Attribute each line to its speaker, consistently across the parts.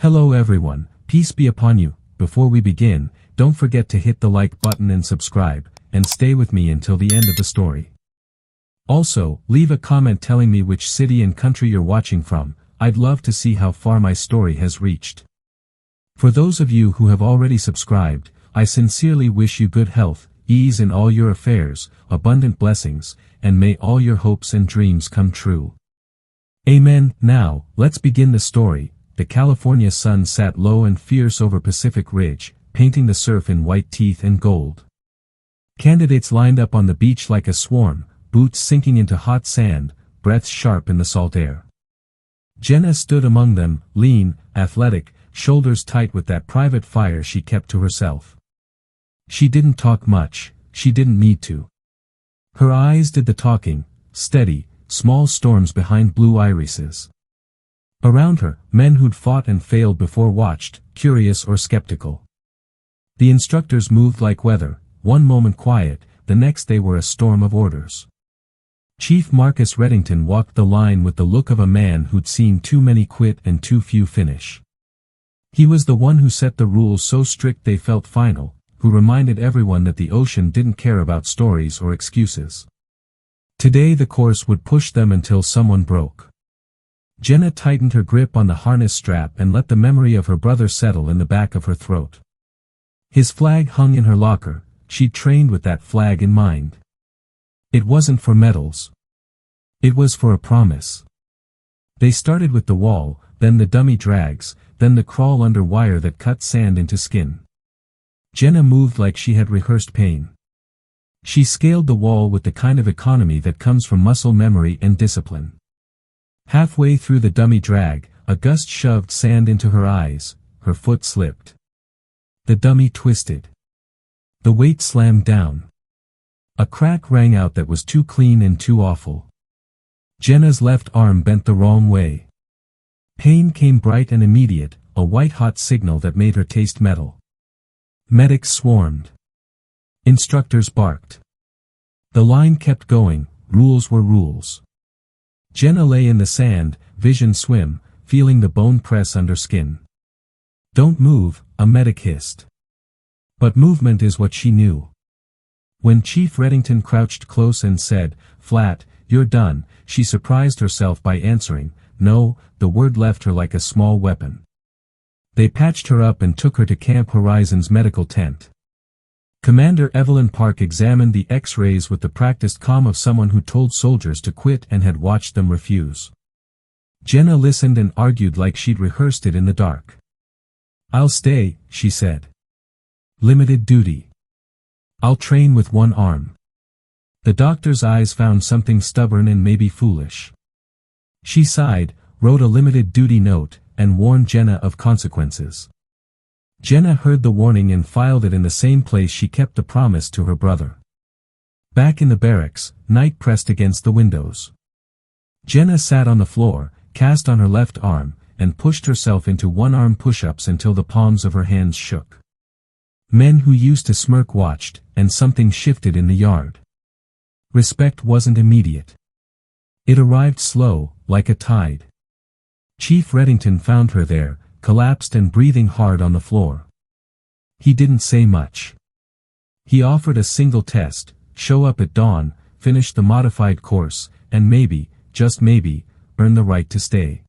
Speaker 1: Hello everyone, peace be upon you. Before we begin, don't forget to hit the like button and subscribe, and stay with me until the end of the story. Also, leave a comment telling me which city and country you're watching from. I'd love to see how far my story has reached. For those of you who have already subscribed, I sincerely wish you good health, ease in all your affairs, abundant blessings, and may all your hopes and dreams come true. Amen. Now, let's begin the story. The California sun sat low and fierce over Pacific Ridge, painting the surf in white teeth and gold. Candidates lined up on the beach like a swarm, boots sinking into hot sand, breaths sharp in the salt air. Jenna stood among them, lean, athletic, shoulders tight with that private fire she kept to herself. She didn't talk much, she didn't need to. Her eyes did the talking, steady, small storms behind blue irises. Around her, men who'd fought and failed before watched, curious or skeptical. The instructors moved like weather, one moment quiet, the next they were a storm of orders. Chief Marcus Reddington walked the line with the look of a man who'd seen too many quit and too few finish. He was the one who set the rules so strict they felt final, who reminded everyone that the ocean didn't care about stories or excuses. Today the course would push them until someone broke. Jenna tightened her grip on the harness strap and let the memory of her brother settle in the back of her throat. His flag hung in her locker, she'd trained with that flag in mind. It wasn't for medals. It was for a promise. They started with the wall, then the dummy drags, then the crawl under wire that cut sand into skin. Jenna moved like she had rehearsed pain. She scaled the wall with the kind of economy that comes from muscle memory and discipline. Halfway through the dummy drag, a gust shoved sand into her eyes, her foot slipped. The dummy twisted. The weight slammed down. A crack rang out that was too clean and too awful. Jenna's left arm bent the wrong way. Pain came bright and immediate, a white-hot signal that made her taste metal. Medics swarmed. Instructors barked. The line kept going, rules were rules. Jenna lay in the sand, vision swim, feeling the bone press under skin. Don't move, a medic hissed. But movement is what she knew. When Chief Reddington crouched close and said, "Flat, you're done," she surprised herself by answering, "No," the word left her like a small weapon. They patched her up and took her to Camp Horizon's medical tent. Commander Evelyn Park examined the X-rays with the practiced calm of someone who told soldiers to quit and had watched them refuse. Jenna listened and argued like she'd rehearsed it in the dark. "I'll stay," she said. "Limited duty. I'll train with one arm." The doctor's eyes found something stubborn and maybe foolish. She sighed, wrote a limited duty note, and warned Jenna of consequences. Jenna heard the warning and filed it in the same place she kept the promise to her brother. Back in the barracks, night pressed against the windows. Jenna sat on the floor, cast on her left arm, and pushed herself into one-arm push-ups until the palms of her hands shook. Men who used to smirk watched, and something shifted in the yard. Respect wasn't immediate. It arrived slow, like a tide. Chief Reddington found her there, collapsed and breathing hard on the floor. He didn't say much. He offered a single test: show up at dawn, finish the modified course, and maybe, just maybe, earn the right to stay.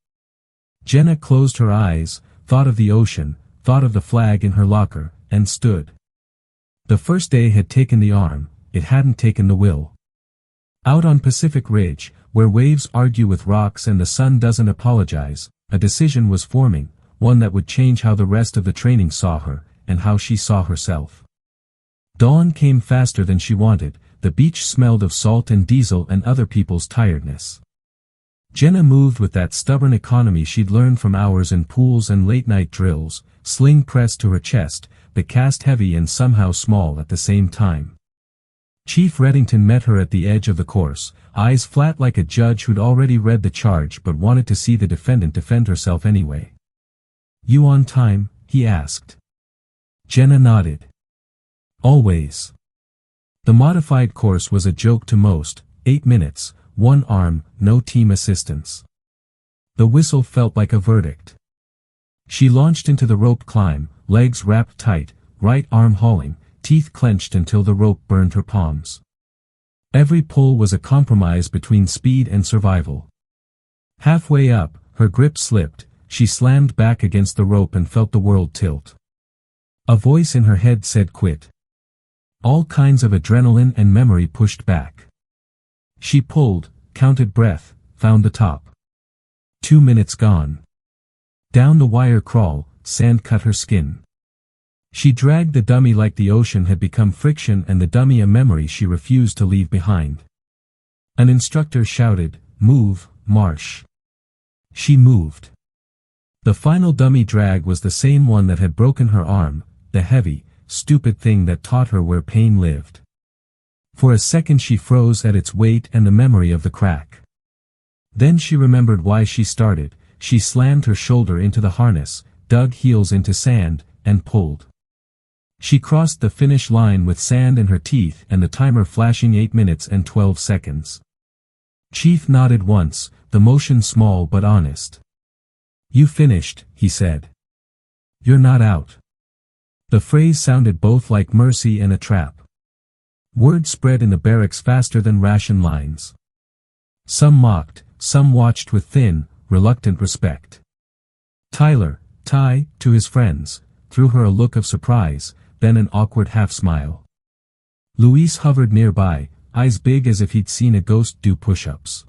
Speaker 1: Jenna closed her eyes, thought of the ocean, thought of the flag in her locker, and stood. The first day had taken the arm, it hadn't taken the will. Out on Pacific Ridge, where waves argue with rocks and the sun doesn't apologize, a decision was forming, one that would change how the rest of the training saw her, and how she saw herself. Dawn came faster than she wanted, the beach smelled of salt and diesel and other people's tiredness. Jenna moved with that stubborn economy she'd learned from hours in pools and late-night drills, sling pressed to her chest, the cast heavy and somehow small at the same time. Chief Reddington met her at the edge of the course, eyes flat like a judge who'd already read the charge but wanted to see the defendant defend herself anyway. "You on time?" he asked. Jenna nodded. "Always." The modified course was a joke to most, 8 minutes, one arm, no team assistance. The whistle felt like a verdict. She launched into the rope climb, legs wrapped tight, right arm hauling, teeth clenched until the rope burned her palms. Every pull was a compromise between speed and survival. Halfway up, her grip slipped, she slammed back against the rope and felt the world tilt. A voice in her head said quit. All kinds of adrenaline and memory pushed back. She pulled, counted breath, found the top. 2 minutes gone. Down the wire crawl, sand cut her skin. She dragged the dummy like the ocean had become friction and the dummy a memory she refused to leave behind. An instructor shouted, "Move, Marsh." She moved. The final dummy drag was the same one that had broken her arm, the heavy, stupid thing that taught her where pain lived. For a second she froze at its weight and the memory of the crack. Then she remembered why she started. She slammed her shoulder into the harness, dug heels into sand, and pulled. She crossed the finish line with sand in her teeth and the timer flashing 8 minutes and 12 seconds. Chief nodded once, the motion small but honest. "You finished," he said. "You're not out." The phrase sounded both like mercy and a trap. Word spread in the barracks faster than ration lines. Some mocked, some watched with thin, reluctant respect. Tyler, Ty, to his friends, threw her a look of surprise, then an awkward half-smile. Luis hovered nearby, eyes big as if he'd seen a ghost do push-ups.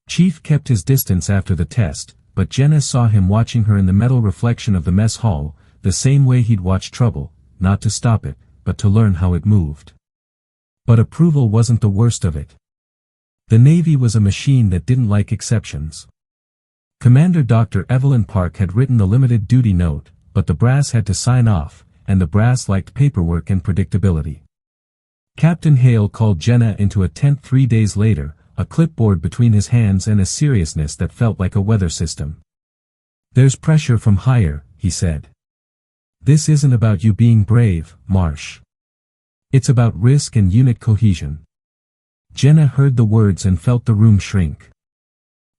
Speaker 1: Chief kept his distance after the test, but Jenna saw him watching her in the metal reflection of the mess hall, the same way he'd watch trouble, not to stop it, but to learn how it moved. But approval wasn't the worst of it. The Navy was a machine that didn't like exceptions. Commander Dr. Evelyn Park had written the limited duty note, but the brass had to sign off, and the brass liked paperwork and predictability. Captain Hale called Jenna into a tent 3 days later, a clipboard between his hands and a seriousness that felt like a weather system. "There's pressure from higher," he said. "This isn't about you being brave, Marsh. It's about risk and unit cohesion." Jenna heard the words and felt the room shrink.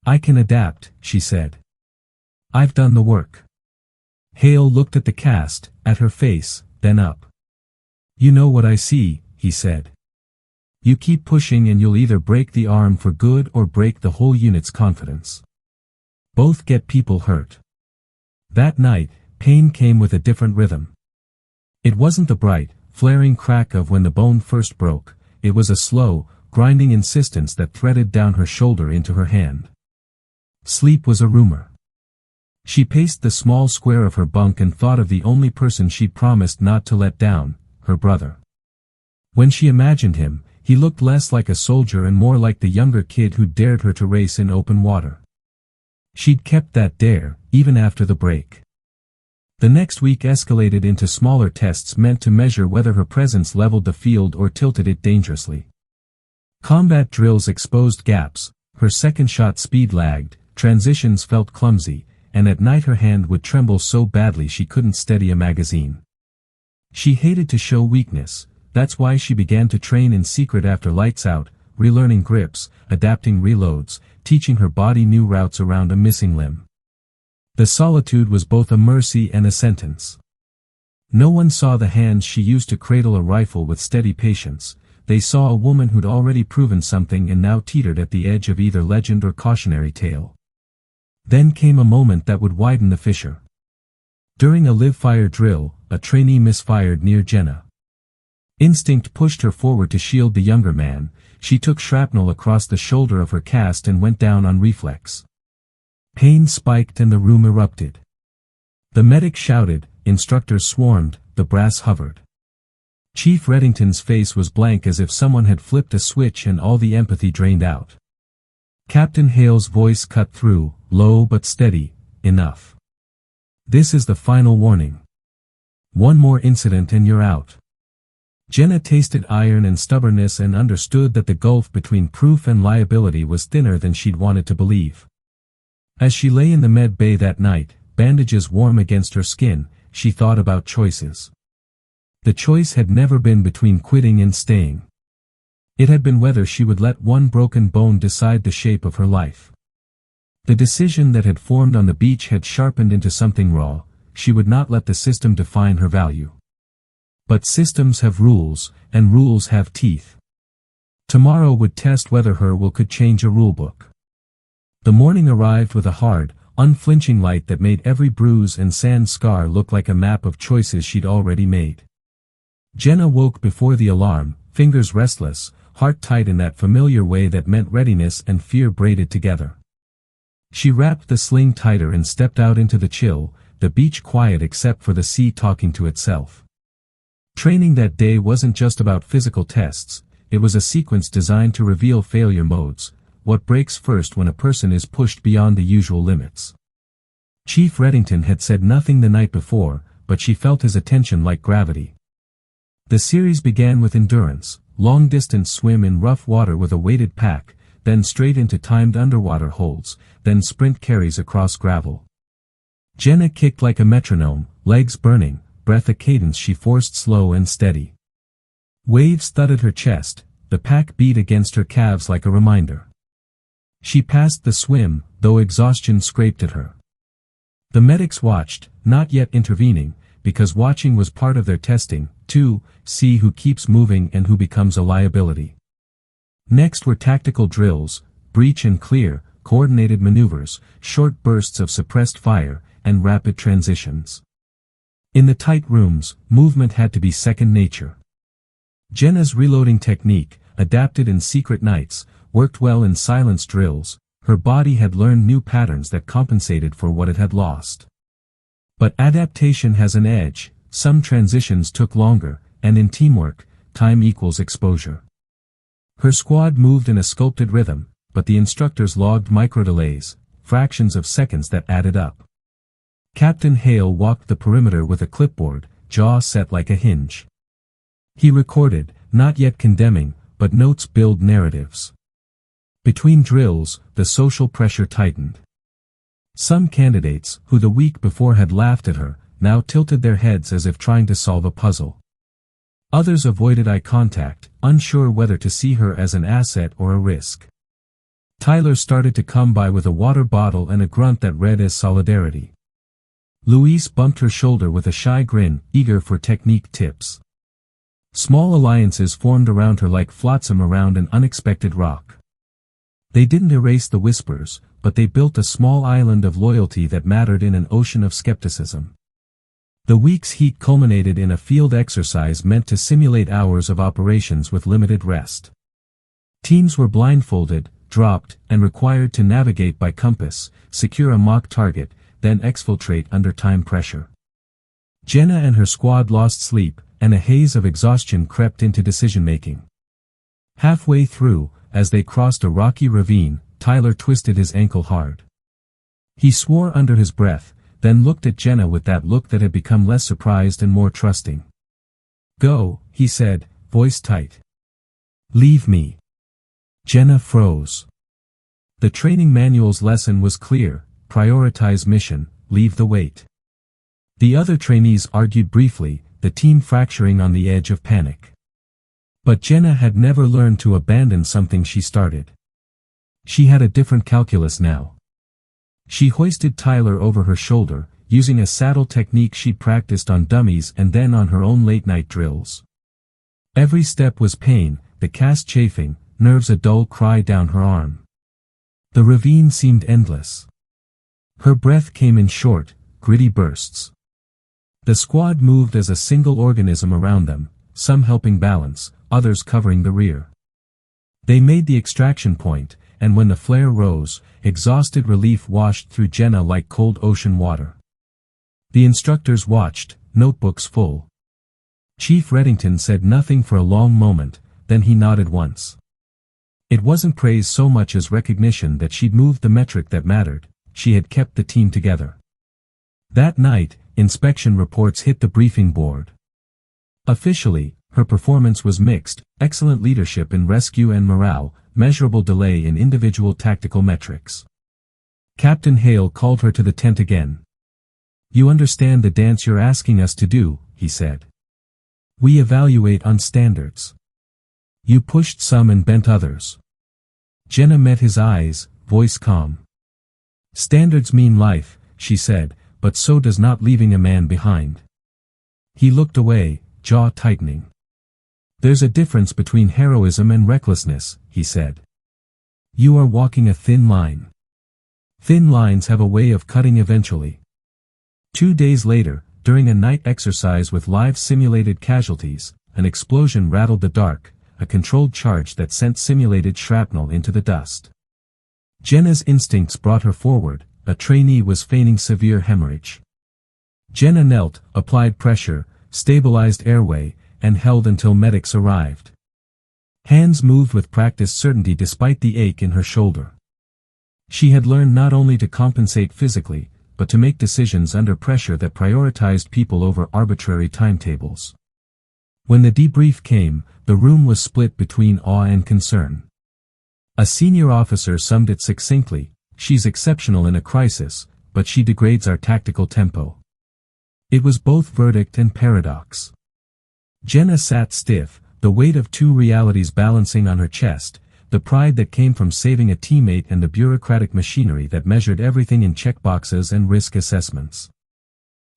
Speaker 1: "I can adapt," she said. "I've done the work." Hale looked at the cast, at her face, then up. "You know what I see," he said. "You keep pushing and you'll either break the arm for good or break the whole unit's confidence. Both get people hurt." That night, pain came with a different rhythm. It wasn't the bright, flaring crack of when the bone first broke, it was a slow, grinding insistence that threaded down her shoulder into her hand. Sleep was a rumor. She paced the small square of her bunk and thought of the only person she'd promised not to let down, her brother. When she imagined him, he looked less like a soldier and more like the younger kid who dared her to race in open water. She'd kept that dare, even after the break. The next week escalated into smaller tests meant to measure whether her presence leveled the field or tilted it dangerously. Combat drills exposed gaps, her second shot speed lagged, transitions felt clumsy, and at night her hand would tremble so badly she couldn't steady a magazine. She hated to show weakness, that's why she began to train in secret after lights out, relearning grips, adapting reloads, teaching her body new routes around a missing limb. The solitude was both a mercy and a sentence. No one saw the hands she used to cradle a rifle with steady patience. They saw a woman who'd already proven something and now teetered at the edge of either legend or cautionary tale. Then came a moment that would widen the fissure. During a live-fire drill, a trainee misfired near Jenna. Instinct pushed her forward to shield the younger man. She took shrapnel across the shoulder of her cast and went down on reflex. Pain spiked and the room erupted. The medic shouted, instructors swarmed, the brass hovered. Chief Reddington's face was blank as if someone had flipped a switch and all the empathy drained out. Captain Hale's voice cut through, low but steady, "Enough. This is the final warning. One more incident and you're out." Jenna tasted iron and stubbornness and understood that the gulf between proof and liability was thinner than she'd wanted to believe. As she lay in the med bay that night, bandages warm against her skin, she thought about choices. The choice had never been between quitting and staying. It had been whether she would let one broken bone decide the shape of her life. The decision that had formed on the beach had sharpened into something raw. She would not let the system define her value. But systems have rules, and rules have teeth. Tomorrow would test whether her will could change a rulebook. The morning arrived with a hard, unflinching light that made every bruise and sand scar look like a map of choices she'd already made. Jenna woke before the alarm, fingers restless, heart tight in that familiar way that meant readiness and fear braided together. She wrapped the sling tighter and stepped out into the chill, the beach quiet except for the sea talking to itself. Training that day wasn't just about physical tests, it was a sequence designed to reveal failure modes, what breaks first when a person is pushed beyond the usual limits. Chief Reddington had said nothing the night before, but she felt his attention like gravity. The series began with endurance, long-distance swim in rough water with a weighted pack, then straight into timed underwater holds, then sprint carries across gravel. Jenna kicked like a metronome, legs burning, breath a cadence she forced slow and steady. Waves thudded her chest, the pack beat against her calves like a reminder. She passed the swim, though exhaustion scraped at her. The medics watched, not yet intervening, because watching was part of their testing, to see who keeps moving and who becomes a liability. Next were tactical drills, breach and clear, coordinated maneuvers, short bursts of suppressed fire, and rapid transitions. In the tight rooms, movement had to be second nature. Jenna's reloading technique, adapted in secret nights, worked well in silence drills. Her body had learned new patterns that compensated for what it had lost. But adaptation has an edge, some transitions took longer, and in teamwork, time equals exposure. Her squad moved in a sculpted rhythm, but the instructors logged micro-delays, fractions of seconds that added up. Captain Hale walked the perimeter with a clipboard, jaw set like a hinge. He recorded, not yet condemning, but notes build narratives. Between drills, the social pressure tightened. Some candidates, who the week before had laughed at her, now tilted their heads as if trying to solve a puzzle. Others avoided eye contact, unsure whether to see her as an asset or a risk. Tyler started to come by with a water bottle and a grunt that read as solidarity. Louise bumped her shoulder with a shy grin, eager for technique tips. Small alliances formed around her like flotsam around an unexpected rock. They didn't erase the whispers, but they built a small island of loyalty that mattered in an ocean of skepticism. The week's heat culminated in a field exercise meant to simulate hours of operations with limited rest. Teams were blindfolded, dropped, and required to navigate by compass, secure a mock target, then exfiltrate under time pressure. Jenna and her squad lost sleep, and a haze of exhaustion crept into decision-making. Halfway through, as they crossed a rocky ravine, Tyler twisted his ankle hard. He swore under his breath, then looked at Jenna with that look that had become less surprised and more trusting. "Go," he said, voice tight. "Leave me." Jenna froze. The training manual's lesson was clear: prioritize mission, leave the weight. The other trainees argued briefly, the team fracturing on the edge of panic. But Jenna had never learned to abandon something she started. She had a different calculus now. She hoisted Tyler over her shoulder, using a saddle technique she'd practiced on dummies and then on her own late-night drills. Every step was pain, the cast chafing, nerves a dull cry down her arm. The ravine seemed endless. Her breath came in short, gritty bursts. The squad moved as a single organism around them, some helping balance, others covering the rear. They made the extraction point, and when the flare rose, exhausted relief washed through Jenna like cold ocean water. The instructors watched, notebooks full. Chief Reddington said nothing for a long moment, then he nodded once. It wasn't praise so much as recognition that she'd moved the metric that mattered: she had kept the team together. That night, inspection reports hit the briefing board. Officially, her performance was mixed: excellent leadership in rescue and morale, measurable delay in individual tactical metrics. Captain Hale called her to the tent again. "You understand the dance you're asking us to do," he said. "We evaluate on standards. You pushed some and bent others." Jenna met his eyes, voice calm. Standards mean life, she said, but so does not leaving a man behind. He looked away, jaw tightening. There's a difference between heroism and recklessness, he said. You are walking a thin line. Thin lines have a way of cutting eventually. 2 days later, during a night exercise with live simulated casualties, an explosion rattled the dark, a controlled charge that sent simulated shrapnel into the dust. Jenna's instincts brought her forward. A trainee was feigning severe hemorrhage. Jenna knelt, applied pressure, stabilized airway, and held until medics arrived. Hands moved with practiced certainty despite the ache in her shoulder. She had learned not only to compensate physically, but to make decisions under pressure that prioritized people over arbitrary timetables. When the debrief came, the room was split between awe and concern. A senior officer summed it succinctly: "She's exceptional in a crisis, but she degrades our tactical tempo." It was both verdict and paradox. Jenna sat stiff, the weight of two realities balancing on her chest, the pride that came from saving a teammate and the bureaucratic machinery that measured everything in checkboxes and risk assessments.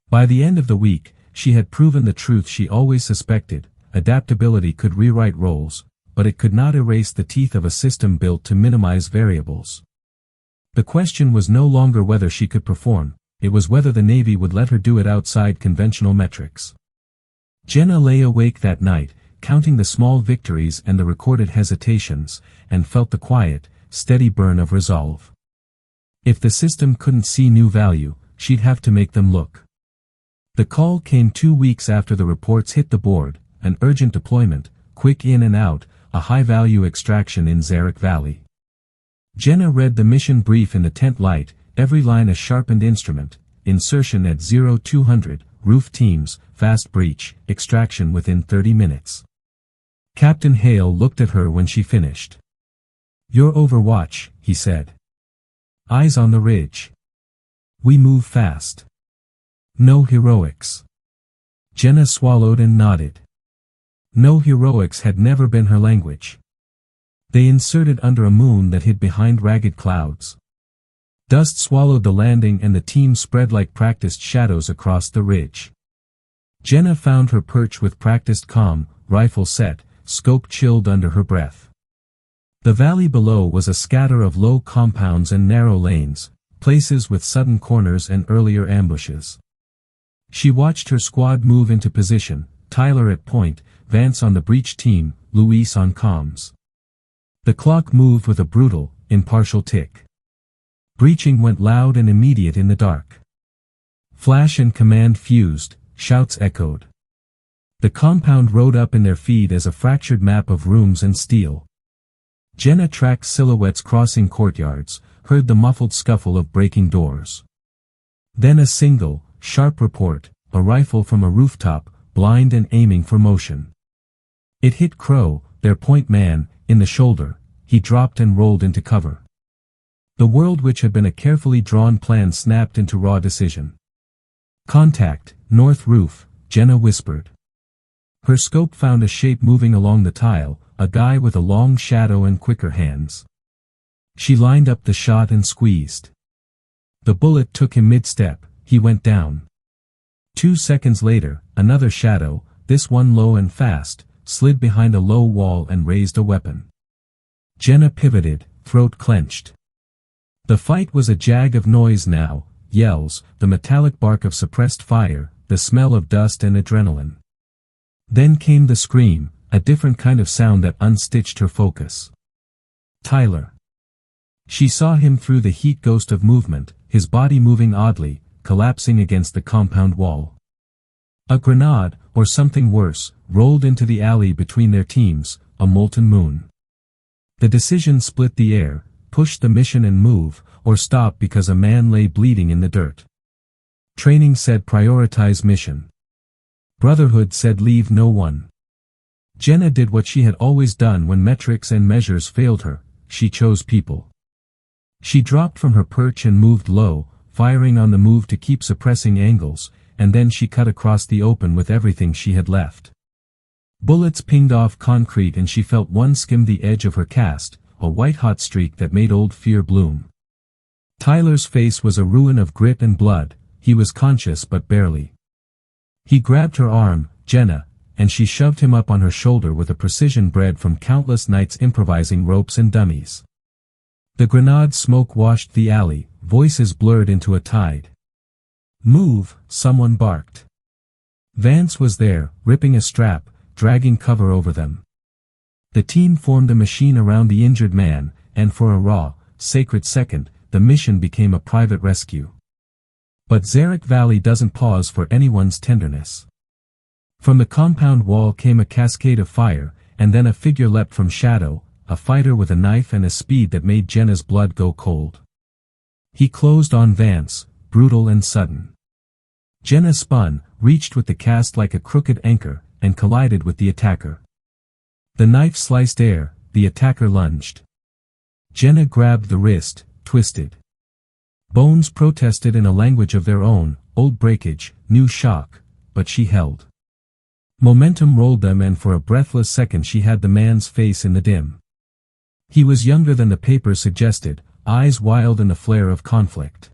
Speaker 1: By the end of the week, she had proven the truth she always suspected: adaptability could rewrite roles, but it could not erase the teeth of a system built to minimize variables. The question was no longer whether she could perform, it was whether the Navy would let her do it outside conventional metrics. Jenna lay awake that night, counting the small victories and the recorded hesitations, and felt the quiet, steady burn of resolve. If the system couldn't see new value, she'd have to make them look. The call came 2 weeks after the reports hit the board: an urgent deployment, quick in and out, a high-value extraction in Zarak Valley. Jenna read the mission brief in the tent light, every line a sharpened instrument: insertion at 0200, roof teams, fast breach, extraction within 30 minutes. Captain Hale looked at her when she finished. "You're Overwatch," he said. "Eyes on the ridge. We move fast. No heroics." Jenna swallowed and nodded. No heroics had never been her language. They inserted under a moon that hid behind ragged clouds. Dust swallowed the landing and the team spread like practiced shadows across the ridge. Jenna found her perch with practiced calm, rifle set, scope chilled under her breath. The valley below was a scatter of low compounds and narrow lanes, places with sudden corners and earlier ambushes. She watched her squad move into position: Tyler at point, Vance on the breach team, Luis on comms. The clock moved with a brutal, impartial tick. Breaching went loud and immediate in the dark. Flash and command fused, shouts echoed. The compound rode up in their feed as a fractured map of rooms and steel. Jenna tracked silhouettes crossing courtyards, heard the muffled scuffle of breaking doors. Then a single, sharp report: a rifle from a rooftop, blind and aiming for motion. It hit Crow, their point man, in the shoulder. He dropped and rolled into cover. The world which had been a carefully drawn plan snapped into raw decision. "Contact, north roof," Jenna whispered. Her scope found a shape moving along the tile, a guy with a long shadow and quicker hands. She lined up the shot and squeezed. The bullet took him mid-step, he went down. 2 seconds later, another shadow, this one low and fast, slid behind a low wall and raised a weapon. Jenna pivoted, throat clenched. The fight was a jag of noise now: yells, the metallic bark of suppressed fire, the smell of dust and adrenaline. Then came the scream, a different kind of sound that unstitched her focus. Tyler. She saw him through the heat ghost of movement, his body moving oddly, collapsing against the compound wall. A grenade, or something worse, rolled into the alley between their teams, a molten moon. The decision split the air: push the mission and move, or stop because a man lay bleeding in the dirt. Training said prioritize mission. Brotherhood said leave no one. Jenna did what she had always done when metrics and measures failed her: she chose people. She dropped from her perch and moved low, firing on the move to keep suppressing angles, and then she cut across the open with everything she had left. Bullets pinged off concrete and she felt one skim the edge of her cast, a white-hot streak that made old fear bloom. Tyler's face was a ruin of grit and blood, he was conscious but barely. He grabbed her arm, Jenna, and she shoved him up on her shoulder with a precision bred from countless nights improvising ropes and dummies. The grenade smoke washed the alley, voices blurred into a tide. "Move," someone barked. Vance was there, ripping a strap, dragging cover over them. The team formed a machine around the injured man, and for a raw, sacred second, the mission became a private rescue. But Zarak Valley doesn't pause for anyone's tenderness. From the compound wall came a cascade of fire, and then a figure leapt from shadow, a fighter with a knife and a speed that made Jenna's blood go cold. He closed on Vance, brutal and sudden. Jenna spun, reached with the cast like a crooked anchor, and collided with the attacker. The knife sliced air, the attacker lunged. Jenna grabbed the wrist, twisted. Bones protested in a language of their own, old breakage, new shock, but she held. Momentum rolled them, and for a breathless second she had the man's face in the dim. He was younger than the paper suggested, eyes wild in the flare of conflict.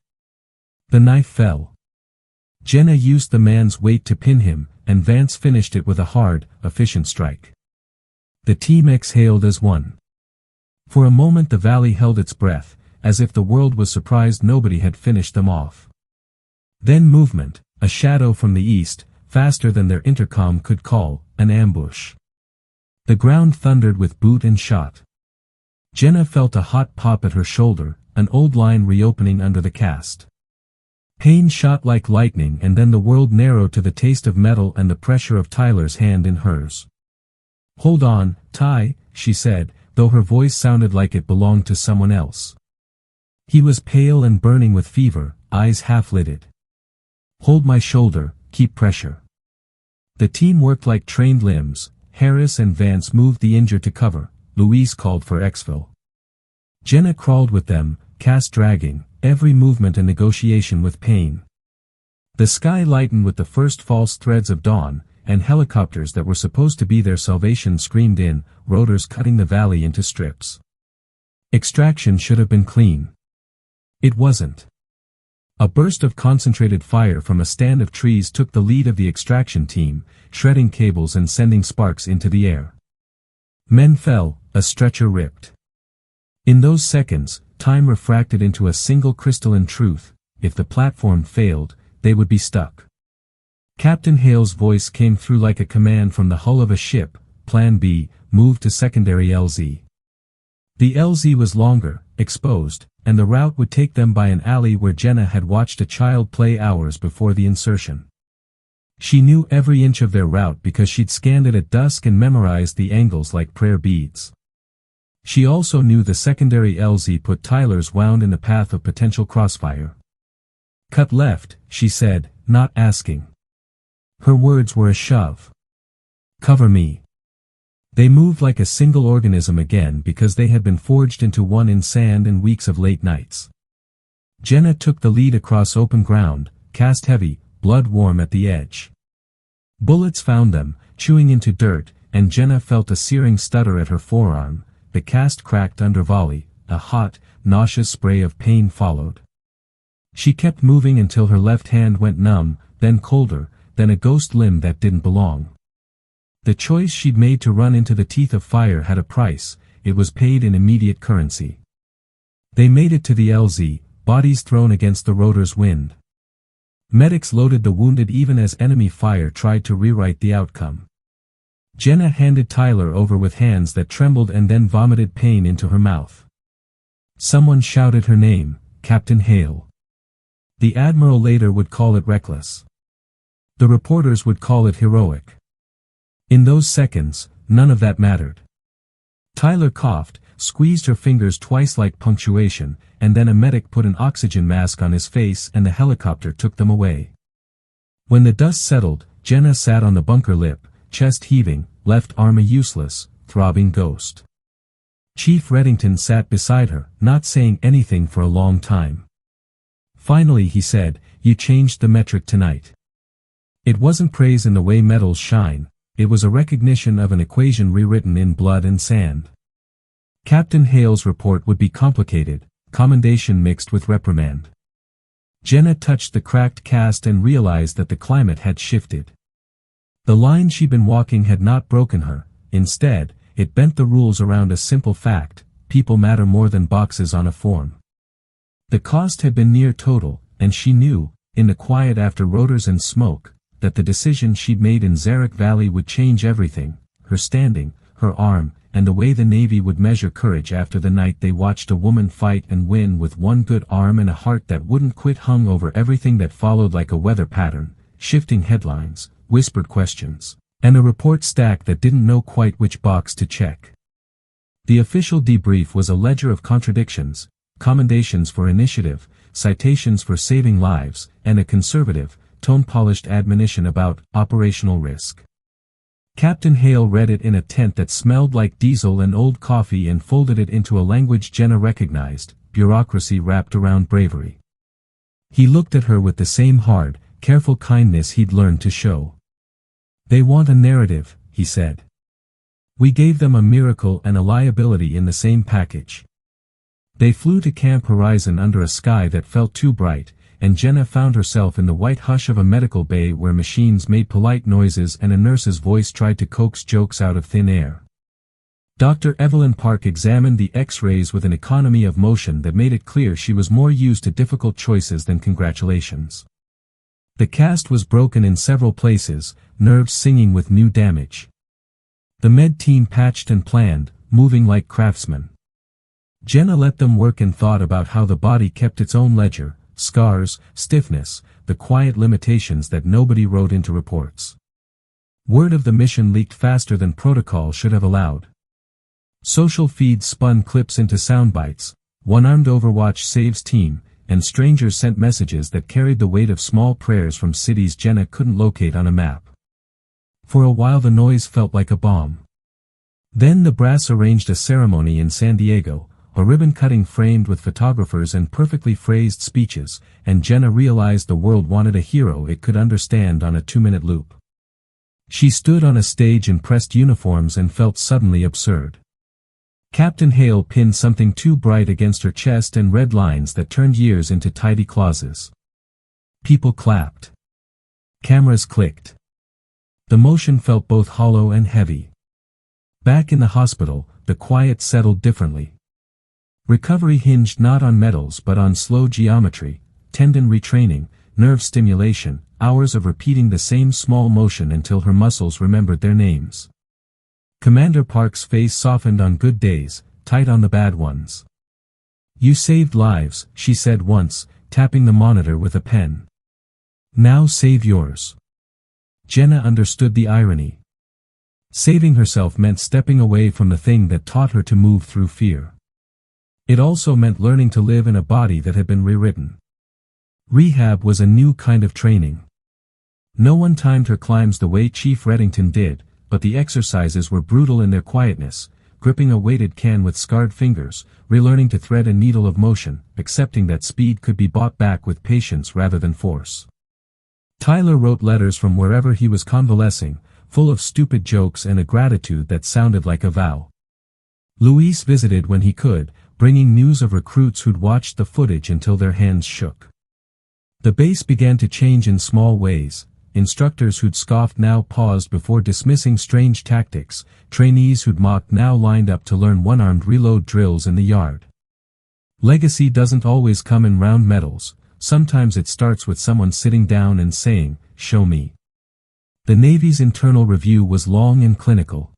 Speaker 1: The knife fell. Jenna used the man's weight to pin him, and Vance finished it with a hard, efficient strike. The team exhaled as one. For a moment the valley held its breath, as if the world was surprised nobody had finished them off. Then movement, a shadow from the east, faster than their intercom could call, an ambush. The ground thundered with boot and shot. Jenna felt a hot pop at her shoulder, an old line reopening under the cast. Pain shot like lightning, and then the world narrowed to the taste of metal and the pressure of Tyler's hand in hers. "Hold on, Ty," she said, though her voice sounded like it belonged to someone else. He was pale and burning with fever, eyes half-lidded. "Hold my shoulder, keep pressure." The team worked like trained limbs. Harris and Vance moved the injured to cover. Louise called for exfil. Jenna crawled with them, cast dragging, every movement a negotiation with pain. The sky lightened with the first false threads of dawn, and helicopters that were supposed to be their salvation screamed in, rotors cutting the valley into strips. Extraction should have been clean. It wasn't. A burst of concentrated fire from a stand of trees took the lead of the extraction team, shredding cables and sending sparks into the air. Men fell, a stretcher ripped. In those seconds, time refracted into a single crystalline truth: if the platform failed, they would be stuck. Captain Hale's voice came through like a command from the hull of a ship: Plan B, move to secondary LZ. The LZ was longer, exposed, and the route would take them by an alley where Jenna had watched a child play hours before the insertion. She knew every inch of their route because she'd scanned it at dusk and memorized the angles like prayer beads. She also knew the secondary LZ put Tyler's wound in the path of potential crossfire. "Cut left," she said, not asking. Her words were a shove. "Cover me." They moved like a single organism again because they had been forged into one in sand and weeks of late nights. Jenna took the lead across open ground, cast heavy, blood warm at the edge. Bullets found them, chewing into dirt, and Jenna felt a searing stutter at her forearm. The cast cracked under volley, a hot, nauseous spray of pain followed. She kept moving until her left hand went numb, then colder, then a ghost limb that didn't belong. The choice she'd made to run into the teeth of fire had a price. It was paid in immediate currency. They made it to the LZ, bodies thrown against the rotor's wind. Medics loaded the wounded even as enemy fire tried to rewrite the outcome. Jenna handed Tyler over with hands that trembled and then vomited pain into her mouth. Someone shouted her name: Captain Hale. The Admiral later would call it reckless. The reporters would call it heroic. In those seconds, none of that mattered. Tyler coughed, squeezed her fingers twice like punctuation, and then a medic put an oxygen mask on his face and the helicopter took them away. When the dust settled, Jenna sat on the bunker lip, chest heaving, left arm a useless, throbbing ghost. Chief Reddington sat beside her, not saying anything for a long time. Finally he said, "You changed the metric tonight." It wasn't praise in the way medals shine. It was a recognition of an equation rewritten in blood and sand. Captain Hale's report would be complicated, commendation mixed with reprimand. Jenna touched the cracked cast and realized that the climate had shifted. The line she'd been walking had not broken her, instead, it bent the rules around a simple fact: people matter more than boxes on a form. The cost had been near total, and she knew, in the quiet after rotors and smoke, that the decision she'd made in Zarak Valley would change everything: her standing, her arm, and the way the Navy would measure courage after the night they watched a woman fight and win with one good arm and a heart that wouldn't quit hung over everything that followed like a weather pattern: shifting headlines, whispered questions, and a report stack that didn't know quite which box to check. The official debrief was a ledger of contradictions: commendations for initiative, citations for saving lives, and a conservative, tone-polished admonition about operational risk. Captain Hale read it in a tent that smelled like diesel and old coffee and folded it into a language Jenna recognized: bureaucracy wrapped around bravery. He looked at her with the same hard, careful kindness he'd learned to show. "They want a narrative," he said. "We gave them a miracle and a liability in the same package." They flew to Camp Horizon under a sky that felt too bright, and Jenna found herself in the white hush of a medical bay where machines made polite noises and a nurse's voice tried to coax jokes out of thin air. Dr. Evelyn Park examined the X-rays with an economy of motion that made it clear she was more used to difficult choices than congratulations. The cast was broken in several places, nerves singing with new damage. The med team patched and planned, moving like craftsmen. Jenna let them work and thought about how the body kept its own ledger: scars, stiffness, the quiet limitations that nobody wrote into reports. Word of the mission leaked faster than protocol should have allowed. Social feeds spun clips into soundbites: one-armed Overwatch saves team, and strangers sent messages that carried the weight of small prayers from cities Jenna couldn't locate on a map. For a while the noise felt like a bomb. Then the brass arranged a ceremony in San Diego, a ribbon-cutting framed with photographers and perfectly phrased speeches, and Jenna realized the world wanted a hero it could understand on a 2-minute loop. She stood on a stage in pressed uniforms and felt suddenly absurd. Captain Hale pinned something too bright against her chest and read lines that turned years into tidy clauses. People clapped. Cameras clicked. The motion felt both hollow and heavy. Back in the hospital, the quiet settled differently. Recovery hinged not on medals but on slow geometry, tendon retraining, nerve stimulation, hours of repeating the same small motion until her muscles remembered their names. Commander Park's face softened on good days, tight on the bad ones. "You saved lives," she said once, tapping the monitor with a pen. "Now save yours." Jenna understood the irony. Saving herself meant stepping away from the thing that taught her to move through fear. It also meant learning to live in a body that had been rewritten. Rehab was a new kind of training. No one timed her climbs the way Chief Reddington did, but the exercises were brutal in their quietness: gripping a weighted can with scarred fingers, relearning to thread a needle of motion, accepting that speed could be bought back with patience rather than force. Tyler wrote letters from wherever he was convalescing, full of stupid jokes and a gratitude that sounded like a vow. Luis visited when he could, bringing news of recruits who'd watched the footage until their hands shook. The base began to change in small ways: instructors who'd scoffed now paused before dismissing strange tactics, trainees who'd mocked now lined up to learn one-armed reload drills in the yard. Legacy doesn't always come in round medals, sometimes it starts with someone sitting down and saying, "Show me." The Navy's internal review was long and clinical.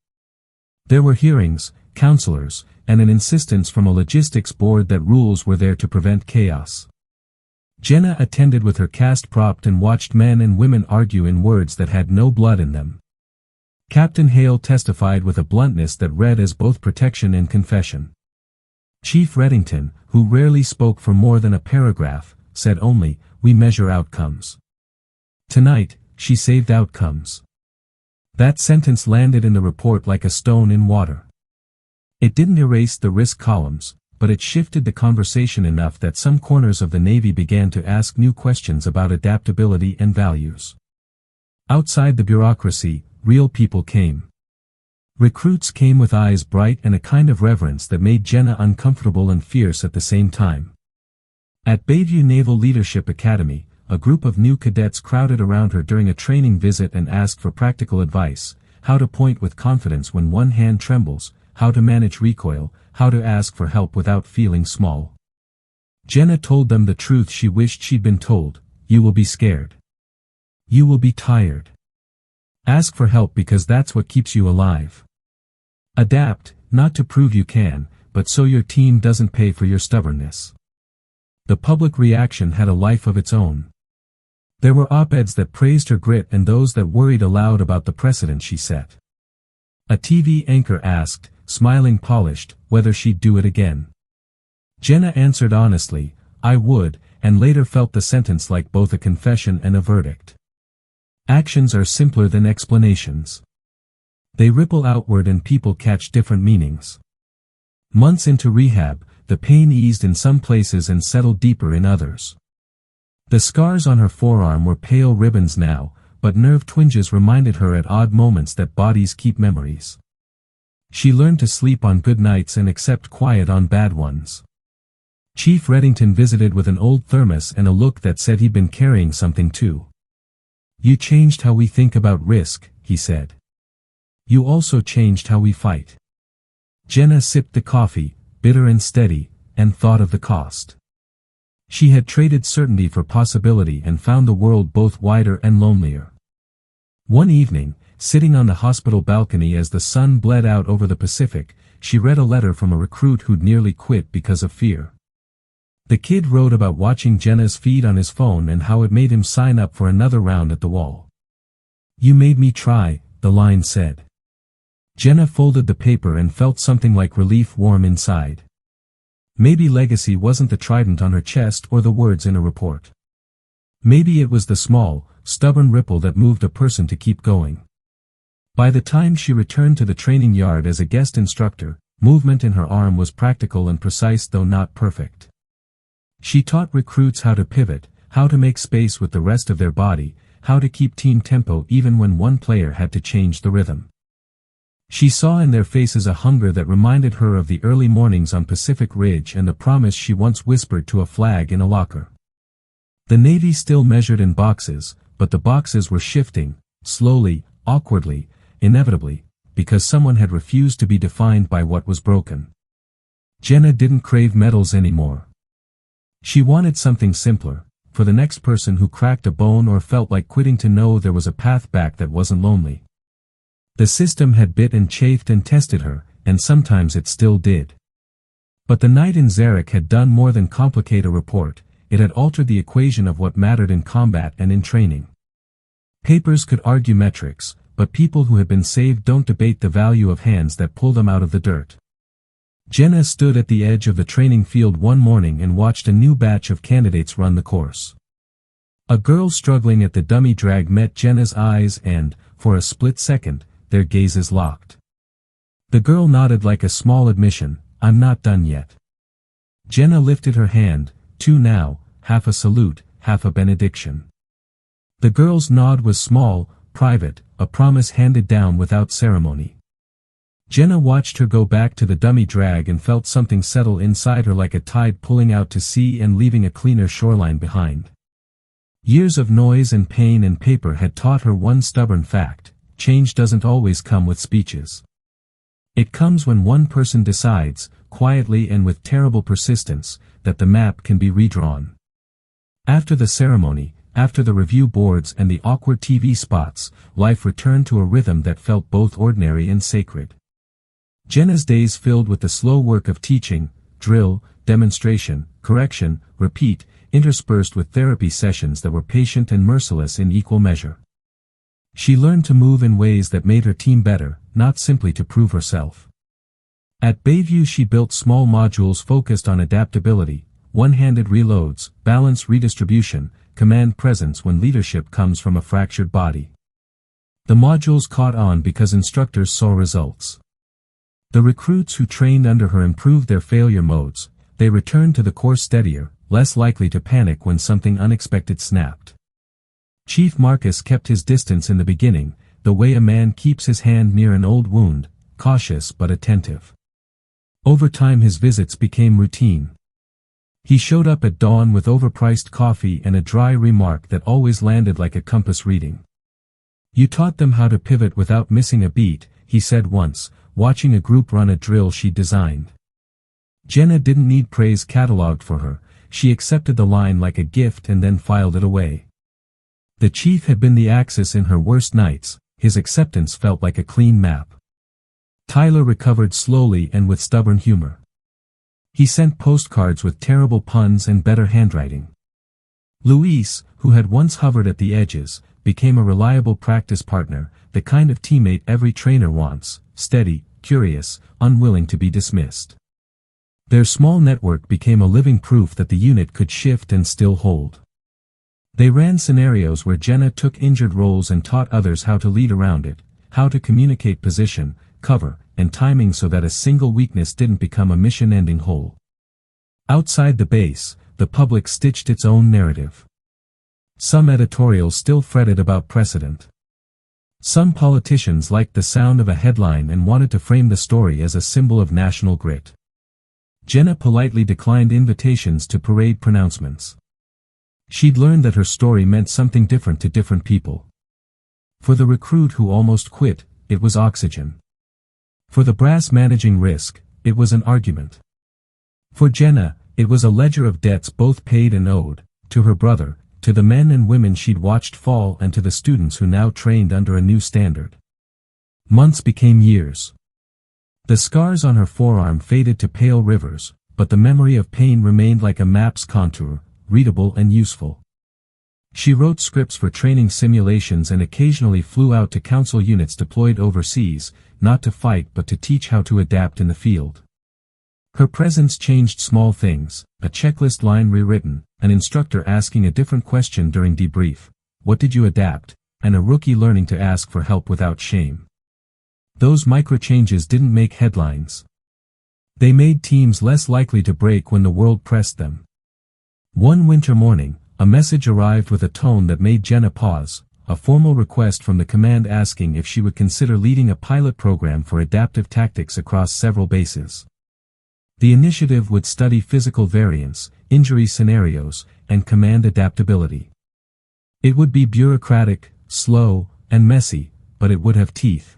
Speaker 1: There were hearings, counselors, and an insistence from a logistics board that rules were there to prevent chaos. Jenna attended with her cast propped and watched men and women argue in words that had no blood in them. Captain Hale testified with a bluntness that read as both protection and confession. Chief Reddington, who rarely spoke for more than a paragraph, said only, "We measure outcomes." Tonight, she saved outcomes. That sentence landed in the report like a stone in water. It didn't erase the risk columns, but it shifted the conversation enough that some corners of the Navy began to ask new questions about adaptability and values. Outside the bureaucracy, real people came. Recruits came with eyes bright and a kind of reverence that made Jenna uncomfortable and fierce at the same time. At Bayview Naval Leadership Academy, a group of new cadets crowded around her during a training visit and asked for practical advice: how to point with confidence when one hand trembles, how to manage recoil, how to ask for help without feeling small. Jenna told them the truth she wished she'd been told: you will be scared. You will be tired. Ask for help because that's what keeps you alive. Adapt, not to prove you can, but so your team doesn't pay for your stubbornness. The public reaction had a life of its own. There were op-eds that praised her grit and those that worried aloud about the precedent she set. A TV anchor asked, smiling polished, whether she'd do it again. Jenna answered honestly, I would, and later felt the sentence like both a confession and a verdict. Actions are simpler than explanations. They ripple outward and people catch different meanings. Months into rehab, the pain eased in some places and settled deeper in others. The scars on her forearm were pale ribbons now, but nerve twinges reminded her at odd moments that bodies keep memories. She learned to sleep on good nights and accept quiet on bad ones. Chief Reddington visited with an old thermos and a look that said he'd been carrying something too. You changed how we think about risk, he said. You also changed how we fight. Jenna sipped the coffee, bitter and steady, and thought of the cost. She had traded certainty for possibility and found the world both wider and lonelier. One evening, sitting on the hospital balcony as the sun bled out over the Pacific, she read a letter from a recruit who'd nearly quit because of fear. The kid wrote about watching Jenna's feed on his phone and how it made him sign up for another round at the wall. You made me try, the line said. Jenna folded the paper and felt something like relief warm inside. Maybe legacy wasn't the trident on her chest or the words in a report. Maybe it was the small, stubborn ripple that moved a person to keep going. By the time she returned to the training yard as a guest instructor, movement in her arm was practical and precise though not perfect. She taught recruits how to pivot, how to make space with the rest of their body, how to keep team tempo even when one player had to change the rhythm. She saw in their faces a hunger that reminded her of the early mornings on Pacific Ridge and the promise she once whispered to a flag in a locker. The Navy still measured in boxes, but the boxes were shifting, slowly, awkwardly, inevitably, because someone had refused to be defined by what was broken. Jenna didn't crave medals anymore. She wanted something simpler, for the next person who cracked a bone or felt like quitting to know there was a path back that wasn't lonely. The system had bit and chafed and tested her, and sometimes it still did. But the night in Zarak had done more than complicate a report, it had altered the equation of what mattered in combat and in training. Papers could argue metrics, but people who have been saved don't debate the value of hands that pull them out of the dirt. Jenna stood at the edge of the training field one morning and watched a new batch of candidates run the course. A girl struggling at the dummy drag met Jenna's eyes and, for a split second, their gazes locked. The girl nodded like a small admission, I'm not done yet. Jenna lifted her hand, two now, half a salute, half a benediction. The girl's nod was small, private, a promise handed down without ceremony. Jenna watched her go back to the dummy drag and felt something settle inside her like a tide pulling out to sea and leaving a cleaner shoreline behind. Years of noise and pain and paper had taught her one stubborn fact: change doesn't always come with speeches. It comes when one person decides, quietly and with terrible persistence, that the map can be redrawn. After the ceremony, after the review boards and the awkward TV spots, life returned to a rhythm that felt both ordinary and sacred. Jenna's days filled with the slow work of teaching, drill, demonstration, correction, repeat, interspersed with therapy sessions that were patient and merciless in equal measure. She learned to move in ways that made her team better, not simply to prove herself. At Bayview she built small modules focused on adaptability, one-handed reloads, balance redistribution, command presence when leadership comes from a fractured body. The modules caught on because instructors saw results. The recruits who trained under her improved their failure modes, they returned to the course steadier, less likely to panic when something unexpected snapped. Chief Marcus kept his distance in the beginning, the way a man keeps his hand near an old wound, cautious but attentive. Over time his visits became routine. He showed up at dawn with overpriced coffee and a dry remark that always landed like a compass reading. "You taught them how to pivot without missing a beat," he said once, watching a group run a drill she'd designed. Jenna didn't need praise catalogued for her, she accepted the line like a gift and then filed it away. The chief had been the axis in her worst nights, his acceptance felt like a clean map. Tyler recovered slowly and with stubborn humor. He sent postcards with terrible puns and better handwriting. Luis, who had once hovered at the edges, became a reliable practice partner, the kind of teammate every trainer wants, steady, curious, unwilling to be dismissed. Their small network became a living proof that the unit could shift and still hold. They ran scenarios where Jenna took injured roles and taught others how to lead around it, how to communicate position, cover, and timing so that a single weakness didn't become a mission-ending hole. Outside the base, the public stitched its own narrative. Some editorials still fretted about precedent. Some politicians liked the sound of a headline and wanted to frame the story as a symbol of national grit. Jenna politely declined invitations to parade pronouncements. She'd learned that her story meant something different to different people. For the recruit who almost quit, it was oxygen. For the brass managing risk, it was an argument. For Jenna, it was a ledger of debts both paid and owed, to her brother, to the men and women she'd watched fall and to the students who now trained under a new standard. Months became years. The scars on her forearm faded to pale rivers, but the memory of pain remained like a map's contour, readable and useful. She wrote scripts for training simulations and occasionally flew out to counsel units deployed overseas, not to fight but to teach how to adapt in the field. Her presence changed small things, a checklist line rewritten, an instructor asking a different question during debrief, "What did you adapt?" and a rookie learning to ask for help without shame. Those micro-changes didn't make headlines. They made teams less likely to break when the world pressed them. One winter morning, a message arrived with a tone that made Jenna pause, a formal request from the command asking if she would consider leading a pilot program for adaptive tactics across several bases. The initiative would study physical variance, injury scenarios, and command adaptability. It would be bureaucratic, slow, and messy, but it would have teeth.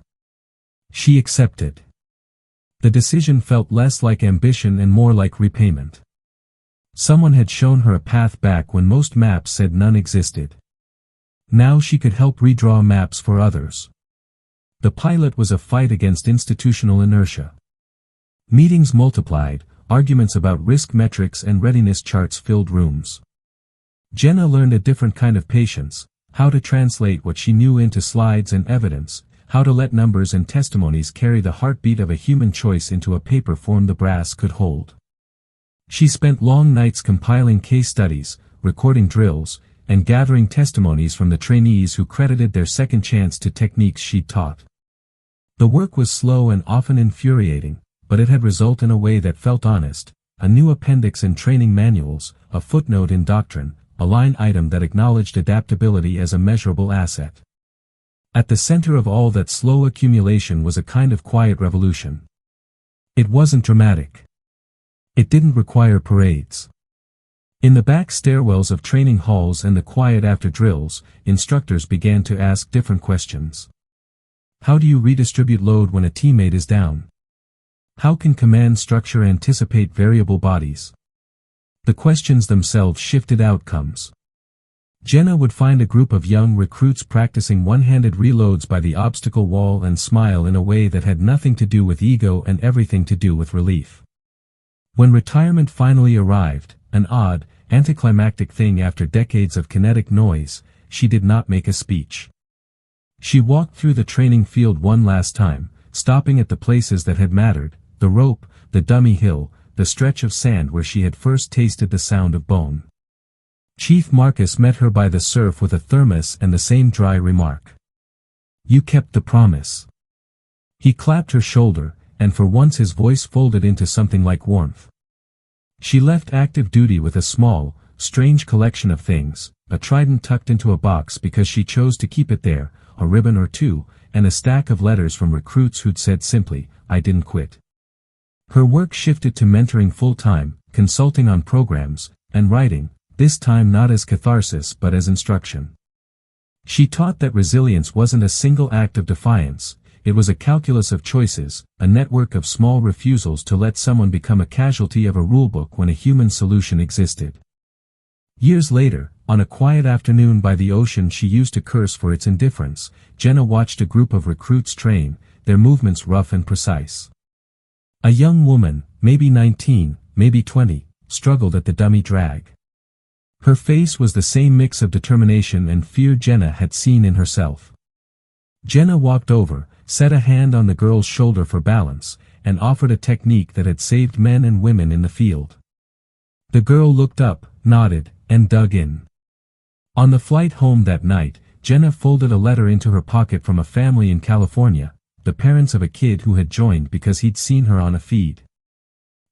Speaker 1: She accepted. The decision felt less like ambition and more like repayment. Someone had shown her a path back when most maps said none existed. Now she could help redraw maps for others. The pilot was a fight against institutional inertia. Meetings multiplied, arguments about risk metrics and readiness charts filled rooms. Jenna learned a different kind of patience, how to translate what she knew into slides and evidence, how to let numbers and testimonies carry the heartbeat of a human choice into a paper form the brass could hold. She spent long nights compiling case studies, recording drills, and gathering testimonies from the trainees who credited their second chance to techniques she'd taught. The work was slow and often infuriating, but it had resulted in a way that felt honest, a new appendix in training manuals, a footnote in doctrine, a line item that acknowledged adaptability as a measurable asset. At the center of all that slow accumulation was a kind of quiet revolution. It wasn't dramatic. It didn't require parades. In the back stairwells of training halls and the quiet after drills, instructors began to ask different questions. How do you redistribute load when a teammate is down? How can command structure anticipate variable bodies? The questions themselves shifted outcomes. Jenna would find a group of young recruits practicing one-handed reloads by the obstacle wall and smile in a way that had nothing to do with ego and everything to do with relief. When retirement finally arrived, an odd, anticlimactic thing after decades of kinetic noise, she did not make a speech. She walked through the training field one last time, stopping at the places that had mattered, the rope, the dummy hill, the stretch of sand where she had first tasted the sound of bone. Chief Marcus met her by the surf with a thermos and the same dry remark. "You kept the promise." He clapped her shoulder, and for once his voice folded into something like warmth. She left active duty with a small, strange collection of things, a trident tucked into a box because she chose to keep it there, a ribbon or two, and a stack of letters from recruits who'd said simply, "I didn't quit." Her work shifted to mentoring full-time, consulting on programs, and writing, this time not as catharsis but as instruction. She taught that resilience wasn't a single act of defiance, it was a calculus of choices, a network of small refusals to let someone become a casualty of a rulebook when a human solution existed. Years later, on a quiet afternoon by the ocean she used to curse for its indifference, Jenna watched a group of recruits train, their movements rough and precise. A young woman, maybe 19, maybe 20, struggled at the dummy drag. Her face was the same mix of determination and fear Jenna had seen in herself. Jenna walked over, set a hand on the girl's shoulder for balance, and offered a technique that had saved men and women in the field. The girl looked up, nodded, and dug in. On the flight home that night, Jenna folded a letter into her pocket from a family in California, the parents of a kid who had joined because he'd seen her on a feed.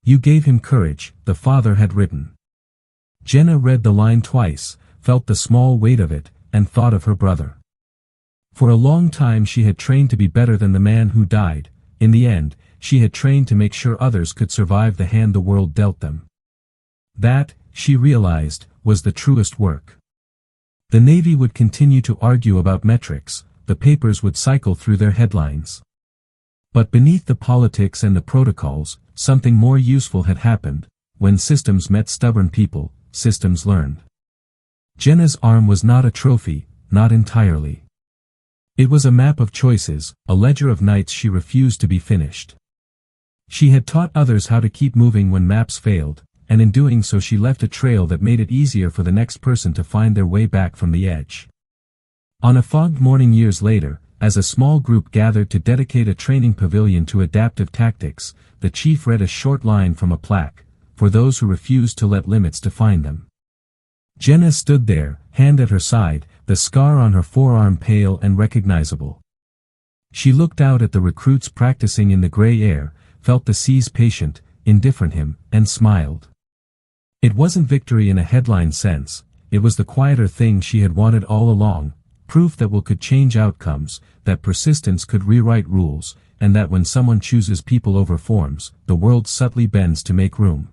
Speaker 1: "You gave him courage," the father had written. Jenna read the line twice, felt the small weight of it, and thought of her brother. For a long time she had trained to be better than the man who died. In the end, she had trained to make sure others could survive the hand the world dealt them. That, she realized, was the truest work. The Navy would continue to argue about metrics, the papers would cycle through their headlines. But beneath the politics and the protocols, something more useful had happened. When systems met stubborn people, systems learned. Jenna's arm was not a trophy, not entirely. It was a map of choices, a ledger of nights she refused to be finished. She had taught others how to keep moving when maps failed, and in doing so she left a trail that made it easier for the next person to find their way back from the edge. On a fogged morning years later, as a small group gathered to dedicate a training pavilion to adaptive tactics, the chief read a short line from a plaque, "For those who refuse to let limits define them." Jenna stood there, hand at her side, the scar on her forearm pale and recognizable. She looked out at the recruits practicing in the gray air, felt the sea's patient, indifferent him, and smiled. It wasn't victory in a headline sense, it was the quieter thing she had wanted all along, proof that will could change outcomes, that persistence could rewrite rules, and that when someone chooses people over forms, the world subtly bends to make room.